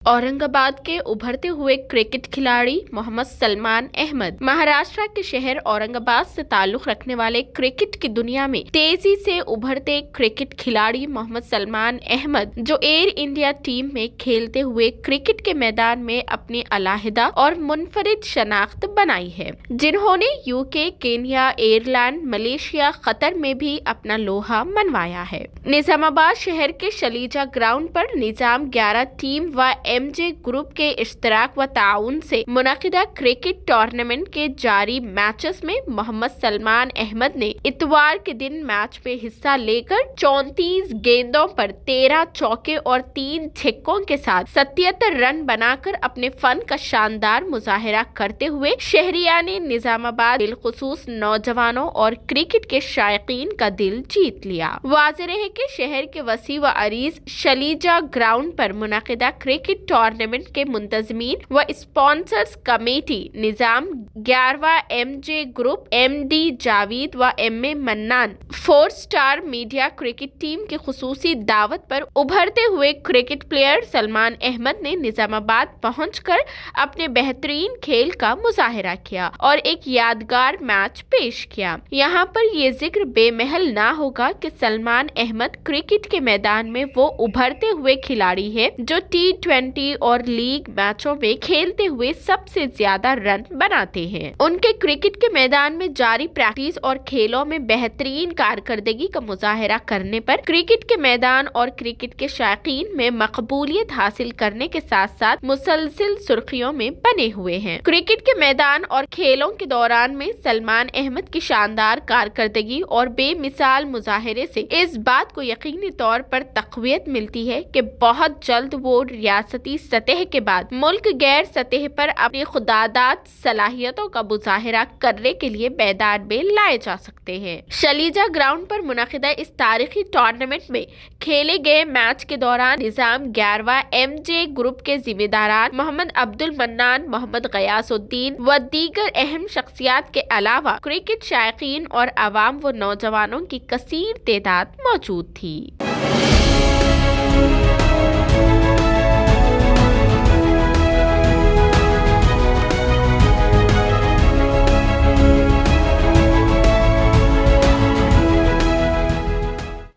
औरंग आबाद के उभरते हुए क्रिकेट खिलाड़ी मोहम्मद सलमान अहमद महाराष्ट्र के शहर औरंगाबाद से ताल्लुक रखने वाले क्रिकेट की दुनिया में तेजी से उभरते क्रिकेट खिलाड़ी मोहम्मद सलमान अहमद जो एयर इंडिया टीम में खेलते हुए क्रिकेट के मैदान में अपनी अलहदा और मुनफरिद शनाख्त बनाई है, जिन्होंने UK, Kenya, Ireland, Malaysia, Qatar में भी अपना लोहा मनवाया है। निजामाबाद शहर के शलीजा ग्राउंड पर निजाम 11 टीम व एमजे ग्रुप के इश्तराक व ताउन से मुनक़िदा क्रिकेट टूर्नामेंट के जारी मैचेस में मोहम्मद सलमान अहमद ने इतवार के दिन मैच में हिस्सा लेकर 34 गेंदों पर 13 चौके और 3 छक्कों के साथ 77 रन बनाकर अपने फन का शानदार मुजाहिरा करते हुए शहरियाने निजामाबाद बिलखुसूस नौजवानों और क्रिकेट के शायकीन का दिल जीत लिया। वाज़ेह है कि शहर के वसी व अरीज शलीजा ग्राउंड पर मुनक़िदा क्रिकेट टूर्नामेंट के मुंतज़मीन व स्पॉन्सर्स कमेटी निजाम 11वां एमजे ग्रुप, एमडी जावेद व MA mannan 4 star media cricket team की खुसूसी दावत पर उभरते हुए क्रिकेट प्लेयर सलमान अहमद ने निजामाबाद पहुंचकर अपने बेहतरीन खेल का मुजाहिरा किया और एक यादगार मैच पेश किया। यहाँ पर ये जिक्र बेमहल ना होगा कि सलमान अहमद क्रिकेट के मैदान में वो उभरते हुए खिलाड़ी है जो T20 और लीग मैचों में खेलते हुए सबसे ज्यादा रन बनाते हैं। उनके क्रिकेट के मैदान में जारी प्रैक्टिस और खेलों में बेहतरीन कारकर्दगी का मुजाहिरा करने पर क्रिकेट के मैदान और क्रिकेट के शायकीन में मकबूलियत हासिल करने के साथ साथ मुसलसिल सुर्खियों में बने हुए हैं। क्रिकेट के मैदान और खेलों के दौरान में सलमान अहमद की शानदार कारकर्दगी और बेमिसाल मुजाहिरे से इस बात को यकीनी तौर पर तक़वियत मिलती है कि बहुत जल्द वो रियासती सतह के बाद मुल्क गैर सतह पर अपनी खुदादाद सलाहियतों का मुजाहिरा करने के लिए मैदान में लाए जा सकते हैं। शलीजा ग्राउंड पर मुनक़िदा इस तारीखी टूर्नामेंट में खेले गए मैच के दौरान निजाम 11वां एमजे ग्रुप के जिम्मेदारान मोहम्मद अब्दुल मन्नान, मोहम्मद गयासुद्दीन व दीगर अहम शख्सियात के अलावा क्रिकेट शायकीन और अवाम व नौजवानों की कसीर तादाद मौजूद थी।